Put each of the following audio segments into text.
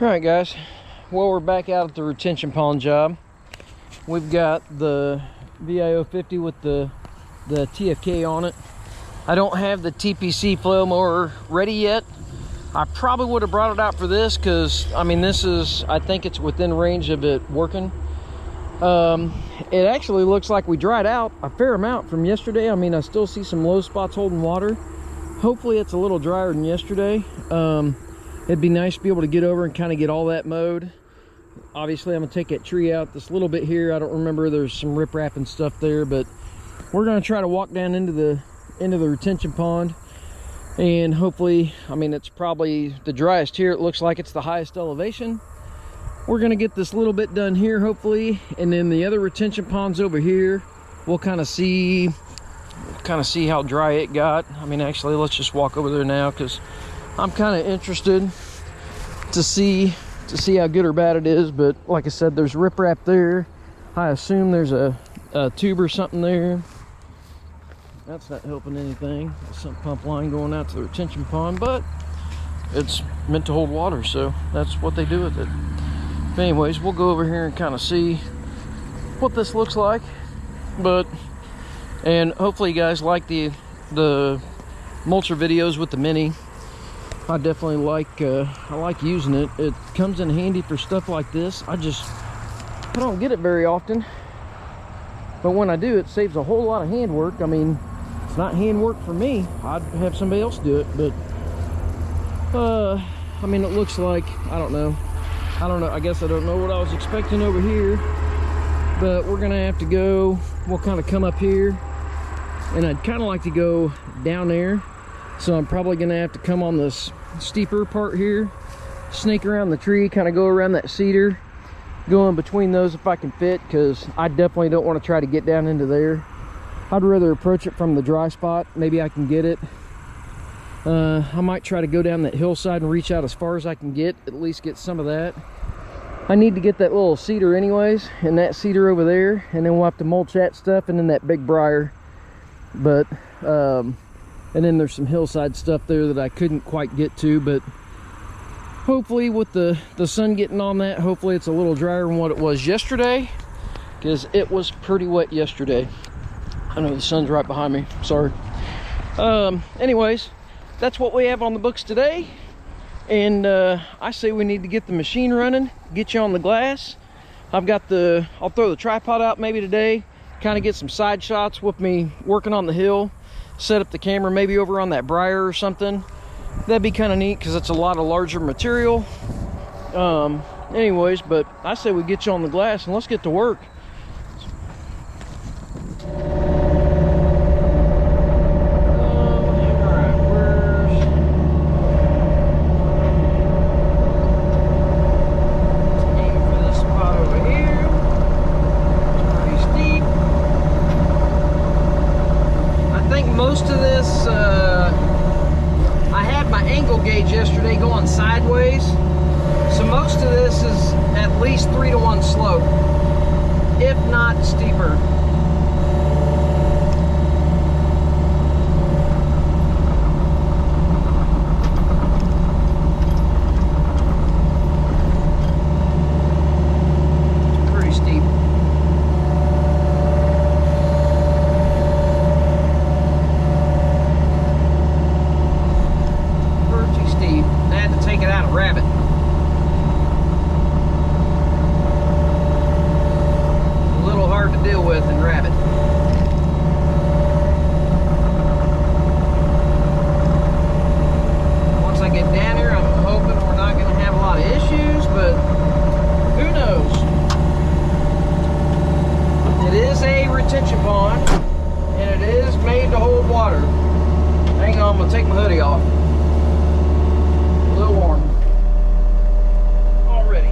All right, guys. Well, we're back out at the retention pond job. We've got the VIO50 with the TFK on it. I don't have the TPC flail mower ready yet. I probably would have brought it out for this because, I mean, I think it's within range of it working. It actually looks like we dried out a fair amount from yesterday. I mean, I still see some low spots holding water. Hopefully it's a little drier than yesterday. It'd be nice to be able to get over and kind of get all that mowed. Obviously, I'm gonna take that tree out this little bit here. I don't remember, there's some riprap and stuff there, but we're gonna try to walk down into the retention pond, and hopefully, I mean, it's probably the driest here. It looks like it's the highest elevation. We're gonna get this little bit done here, hopefully, and then the other retention ponds over here, we'll kind of see how dry it got. I mean, actually, let's just walk over there now because I'm kind of interested to see how good or bad it is. But like I said, there's riprap there. I assume there's a tube or something there. That's not helping anything. There's some pump line going out to the retention pond, but it's meant to hold water, so that's what they do with it. But anyways, we'll go over here and kind of see what this looks like. And hopefully you guys like the Mulcher videos with the Mini. I definitely like using it. It comes in handy for stuff like this. I don't get it very often, but when I do, it saves a whole lot of hand work. I mean, it's not hand work for me. I'd have somebody else do it, but I mean, it looks like, I don't know. I guess I don't know what I was expecting over here, but we're gonna have to go. We'll kind of come up here, and I'd kind of like to go down there. So I'm probably gonna have to come on this steeper part here, snake around the tree, kind of go around that cedar, go in between those if I can fit, because I definitely don't want to try to get down into there. I'd rather approach it from the dry spot. Maybe I can get it. I might try to go down that hillside and reach out as far as I can get, at least get some of that. I need to get that little cedar anyways, and that cedar over there, and then we'll have to mulch that stuff, and then that big briar. But and then there's some hillside stuff there that I couldn't quite get to, but hopefully with the sun getting on that, hopefully it's a little drier than what it was yesterday, because it was pretty wet yesterday. I know the sun's right behind me, sorry. Anyways, that's what we have on the books today, and I say we need to get the machine running, get you on the glass. I'll throw the tripod out maybe today, kind of get some side shots with me working on the hill, set up the camera maybe over on that briar or something. That'd be kind of neat because it's a lot of larger material. Anyways, but I say we get you on the glass and let's get to work. Most of this, I had my angle gauge yesterday going sideways, so most of this is at least 3-to-1 slope, if not steeper. Retention pond, and it is made to hold water. Hang on, I'm gonna take my hoodie off. A little warm already.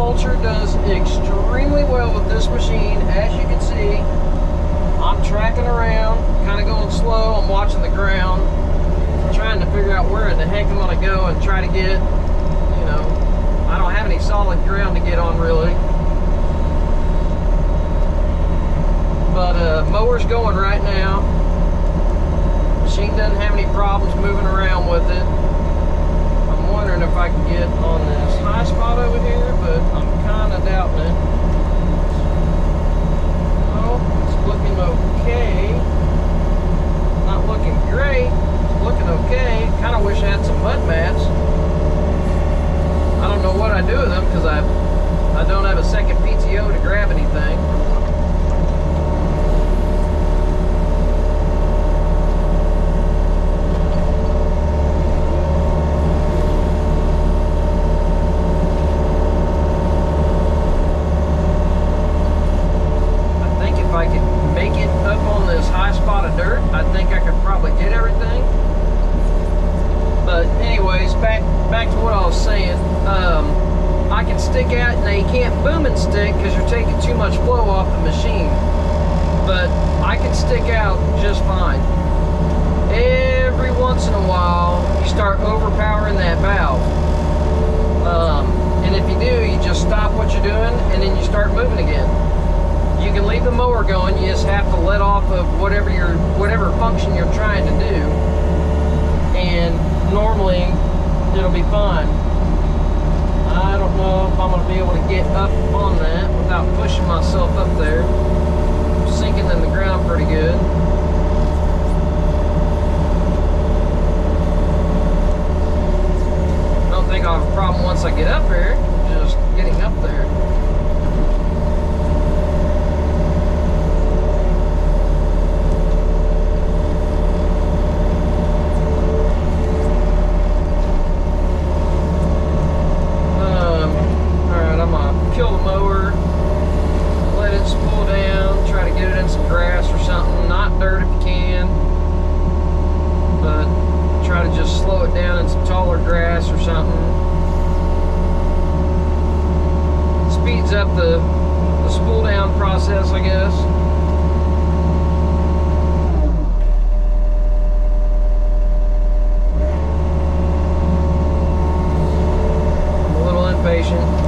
mulcher does extremely well with this machine. As you can see, I'm tracking around, kind of going slow. I'm watching the ground, trying to figure out where in the heck I'm going to go and try to get, you know, I don't have any solid ground to get on really. But mower's going right now. Machine doesn't have any problems moving around with it. I'm wondering if I can get on this high spot over here, but I'm kind of doubting it. Oh, it's looking okay. Not looking great. It's looking okay. Kind of wish I had some mud mats. I don't know what I do with them because I don't have a second PTO to grab anything. Back to what I was saying. I can stick out. Now you can't boom and stick because you're taking too much flow off the machine, but I can stick out just fine. Every once in a while you start overpowering that valve, and if you do, you just stop what you're doing and then you start moving again. You can leave the mower going, you just have to let off of whatever function you're trying to do, and normally it'll be fine. I don't know if I'm going to be able to get up on that without pushing myself up there. I'm sinking in the ground pretty good. I don't think I'll have a problem once I get up there, just getting up there. Kill the mower, let it spool down, try to get it in some grass or something, not dirt if you can, but try to just slow it down in some taller grass or something. Speeds up the spool down process, I guess. I'm a little impatient.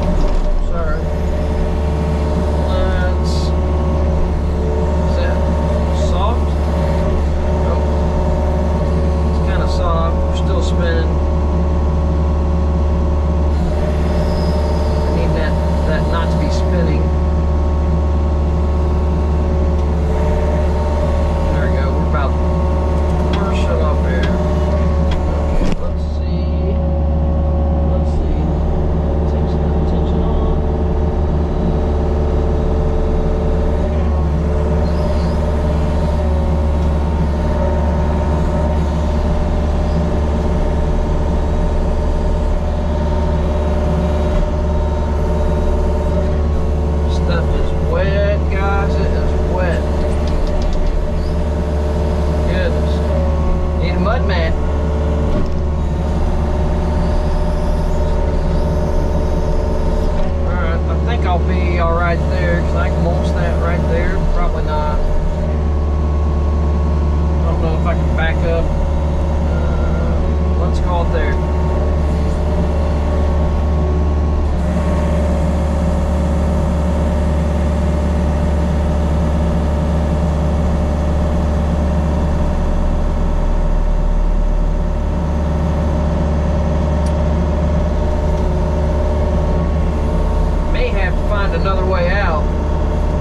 Another way out.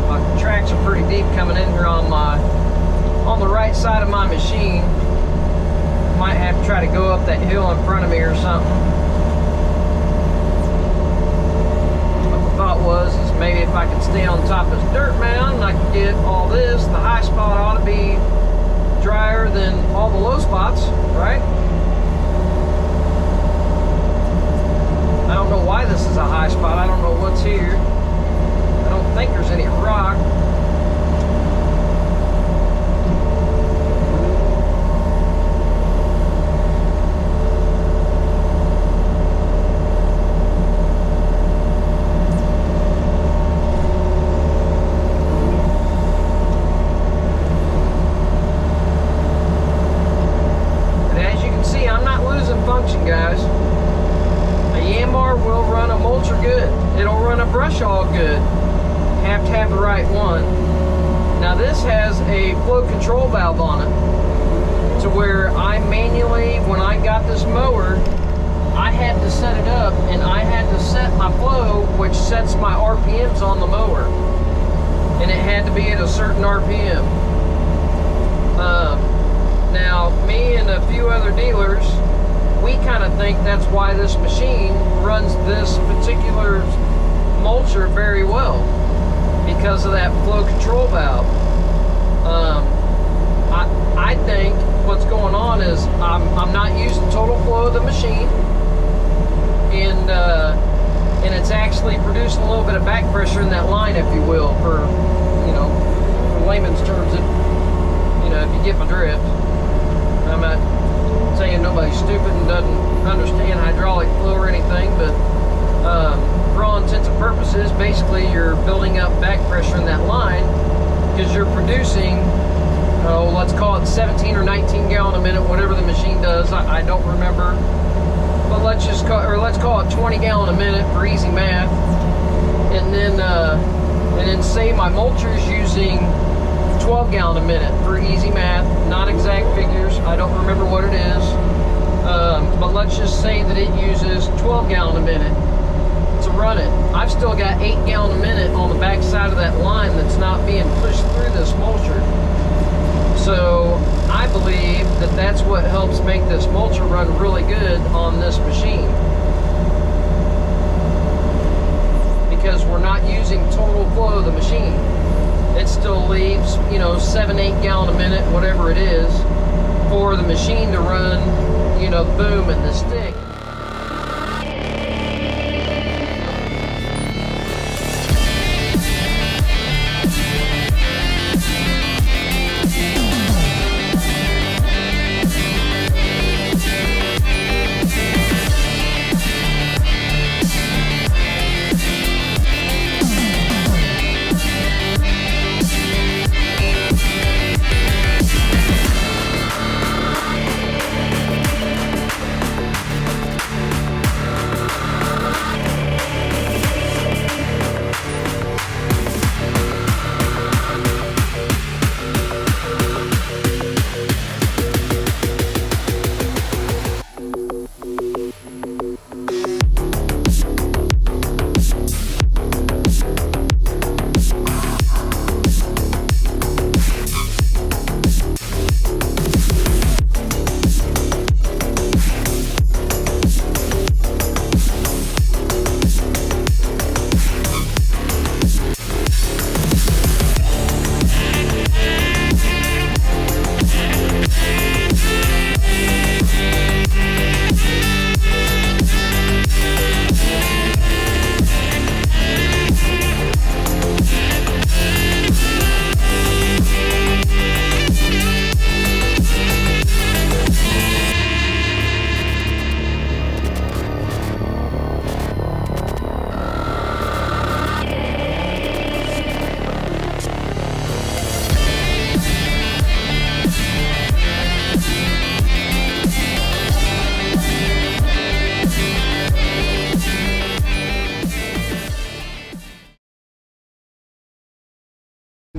My tracks are pretty deep coming in here on the right side of my machine. Might have to try to go up that hill in front of me or something. What the thought was is maybe if I could stay on top of this dirt mound, I could get all this. The high spot ought to be drier than all the low spots, right? I don't know why this is a high spot. I don't know what's here. I don't think there's any rock. guys. A Yanmar will run a mulcher good. It'll run a brush hog good. You have to have the right one. Now this has a flow control valve on it, to where I manually, when I got this mower, I had to set it up, and I had to set my flow, which sets my RPMs on the mower, and it had to be at a certain RPM. Now me and a few other dealers, we kind of think that's why this machine runs this particular mulcher very well, because of that flow control valve. I think what's going on is I'm not using total flow of the machine, and it's actually producing a little bit of back pressure in that line, if you will, for layman's terms, if you get my drift. I'm not saying nobody's stupid and doesn't understand hydraulic flow or anything, but for all intents and purposes, basically you're building up back pressure in that line, because you're producing, let's call it 17 or 19 gallon a minute, whatever the machine does. I don't remember, but let's call it 20 gallon a minute for easy math. And then say my mulcher is using 12 gallon a minute for easy math, not exact figures, I don't remember what it is, but let's just say that it uses 12 gallon a minute to run it. I've still got 8 gallon a minute on the back side of that line that's not being pushed through this mulcher. So I believe that that's what helps make this mulcher run really good on this machine, because we're not using total flow of the machine. It still leaves, 7-8 gallon a minute, whatever it is, for the machine to run, the boom and the stick.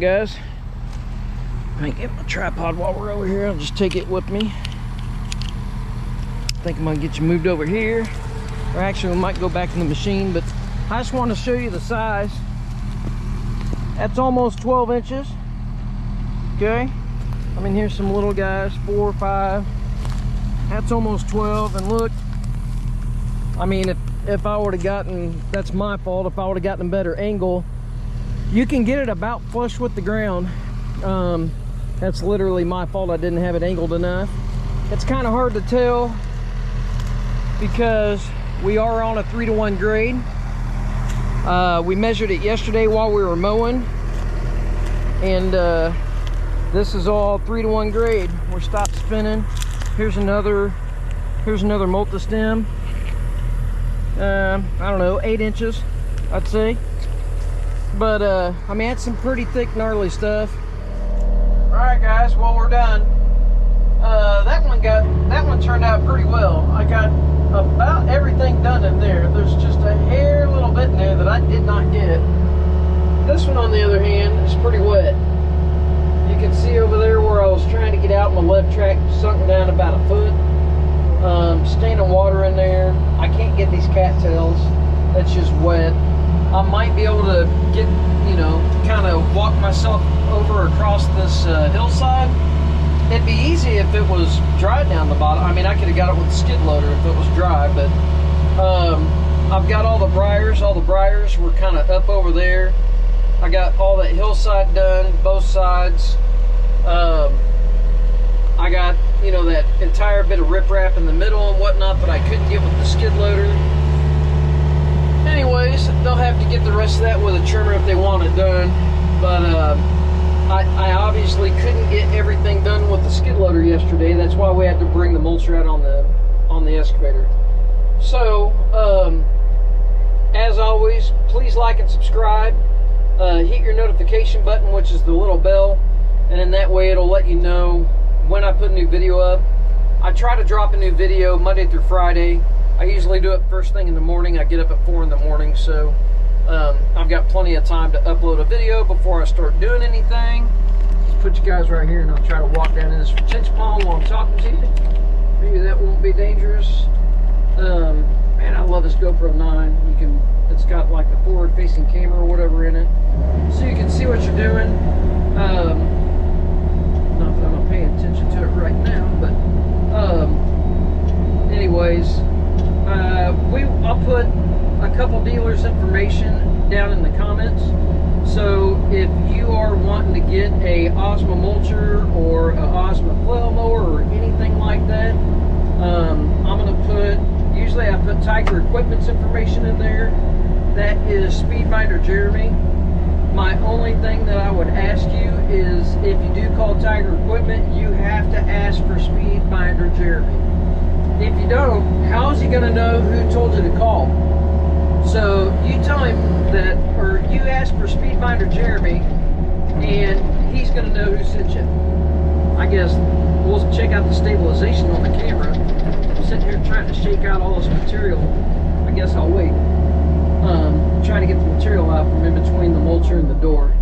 Guys, I might get my tripod while we're over here. I'll just take it with me. I think I'm gonna get you moved over here, or actually we might go back in the machine, but I just want to show you the size. That's almost 12 inches. Okay, I mean, here's some little guys, 4 or 5. That's almost 12, and look, I mean, if I would have gotten, that's my fault, if I would have gotten a better angle, you can get it about flush with the ground. That's literally my fault. I didn't have it angled enough. It's kind of hard to tell because we are on a 3-to-1 grade. We measured it yesterday while we were mowing, and this is all 3-to-1 grade. We're stop spinning. Here's another multi-stem. I don't know, 8 inches, I'd say. But I mean, that's some pretty thick, gnarly stuff. All right, guys, well, we're done. That one turned out pretty well. I got This one, on the other hand, is pretty wet. You can see over there where I was trying to get out, my left track sunk down about a foot. Stain of water in there. I can't get these cattails. That's just wet. I might be able to get, you know, kind of walk myself over across this hillside. It'd be easy if it was dry down the bottom. I mean, I could have got it with the skid loader if it was dry, but I've got all the briars. All the briars were kind of up over there. I got all that hillside done, both sides. I got, you know, that entire bit of riprap in the middle and whatnot that I couldn't get with the skid loader. Anyways, they'll have to get the rest of that with a trimmer if they want it done. But I obviously couldn't get everything done with the skid loader yesterday. That's why we had to bring the mulcher out on the excavator. So, as always, please like and subscribe. Hit your notification button, which is the little bell, and in that way it'll let you know when I put a new video up. I try to drop a new video Monday through Friday. I usually do it first thing in the morning. I get up at 4 in the morning, so I've got plenty of time to upload a video before I start doing anything. Let's put you guys right here, and I'll try to walk down in this retention pond while I'm talking to you. Maybe that won't be dangerous. Man, I love this GoPro 9. It's got like the forward-facing camera or whatever in it, so you can see what you're doing. Not that I'm not paying attention to it right now, but anyways, I'll put a couple dealers' information down in the comments. So if you are wanting to get a OSMA mulcher or a OSMA flail mower or anything like that, I'm gonna put, usually I put Tiger Equipment's information in there. That is Speedbinder Jeremy. My only thing that I would ask you is, if you do call Tiger Equipment, you have to ask for Speedbinder Jeremy. If you don't, how is he going to know who told you to call? So you tell him that, or you ask for Speedbinder Jeremy, and he's going to know who sent you. I guess we'll check out the stabilization on the camera. I'm sitting here trying to shake out all this material. I guess I'll wait. Trying to get the material out from in between the mulcher and the door.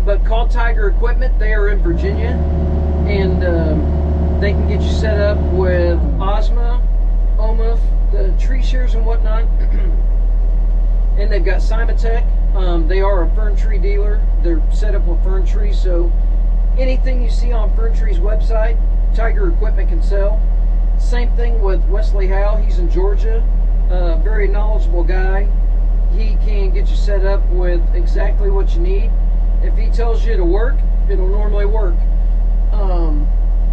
But call Tiger Equipment. They are in Virginia, and they can get you set up with OSMA, OMF, the tree shears and whatnot. And they've got Simatech. They are a fern tree dealer. They're set up with fern trees, so anything you see on Fern Tree's website, Tiger Equipment can sell. Same thing with Wesley Howe. He's in Georgia. Very knowledgeable guy. He can get you set up with exactly what you need. If he tells you to work, it'll normally work.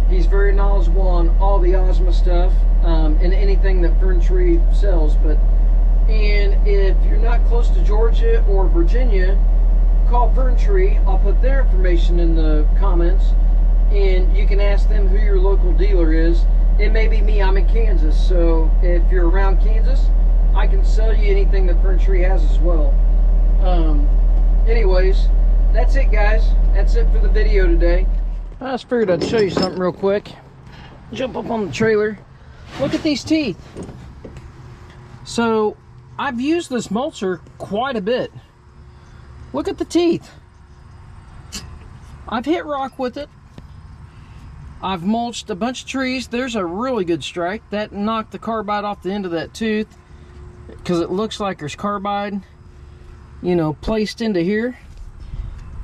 He's very knowledgeable on all the OSMA stuff and anything that Fern Tree sells. And if you're not close to Georgia or Virginia, call Fern Tree. I'll put their information in the comments, and you can ask them who your local dealer is. It may be me. I'm in Kansas, so if you're around Kansas, I can sell you anything that Fern Tree has as well. Anyways, that's it, guys. That's it for the video today. I just figured I'd show you something real quick. Jump up on the trailer. Look at these teeth. So I've used this mulcher quite a bit. Look at the teeth. I've hit rock with it. I've mulched a bunch of trees. There's a really good strike. That knocked the carbide off the end of that tooth, because it looks like there's carbide, you know, placed into here.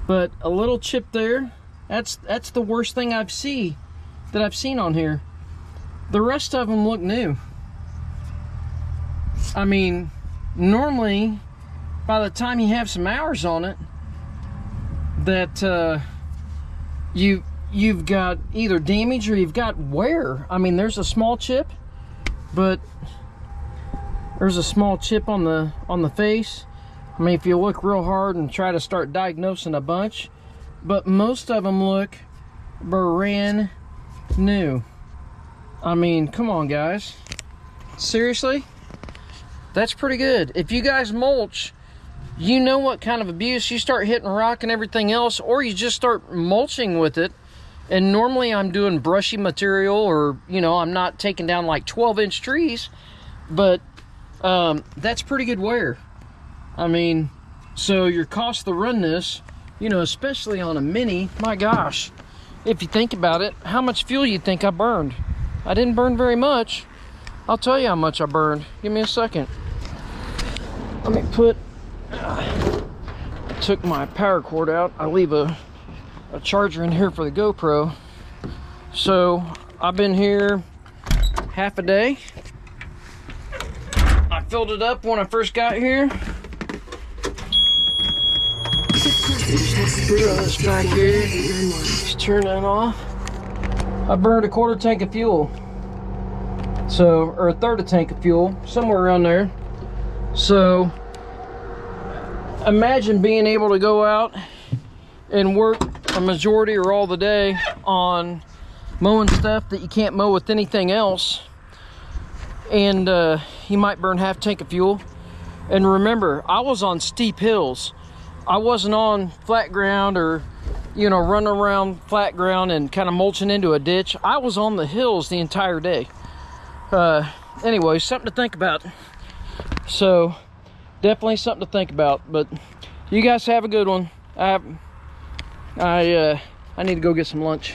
But a little chip there, that's the worst thing I've seen on here. The rest of them look new. I mean, normally by the time you have some hours on it, that you've got either damage or you've got wear. I mean, there's a small chip, but there's a small chip on the face. I mean, if you look real hard and try to start diagnosing a bunch, but most of them look brand new. I mean, come on, guys. Seriously? That's pretty good. If you guys mulch, you know what kind of abuse. You start hitting rock and everything else, or you just start mulching with it. And normally I'm doing brushy material, or, you know, I'm not taking down like 12-inch trees, but that's pretty good wear. I mean, So your cost to run this, you know, especially on a Mini, my gosh, if you think about it, how much fuel you think I burned? I didn't burn very much. I'll tell you how much I burned. Give me a second. Let me put, took my power cord out. I leave a charger in here for the GoPro. So I've been here half a day. I filled it up when I first got here. This back here. Just turn that off. I burned a quarter tank of fuel. So, or a third of a tank of fuel, somewhere around there. So, imagine being able to go out and work a majority or all the day on mowing stuff that you can't mow with anything else. And you might burn half a tank of fuel. And remember, I was on steep hills. I wasn't on flat ground or, you know, running around flat ground and kind of mulching into a ditch. I was on the hills the entire day. Anyway, something to think about. So, definitely something to think about. But you guys have a good one. I need to go get some lunch.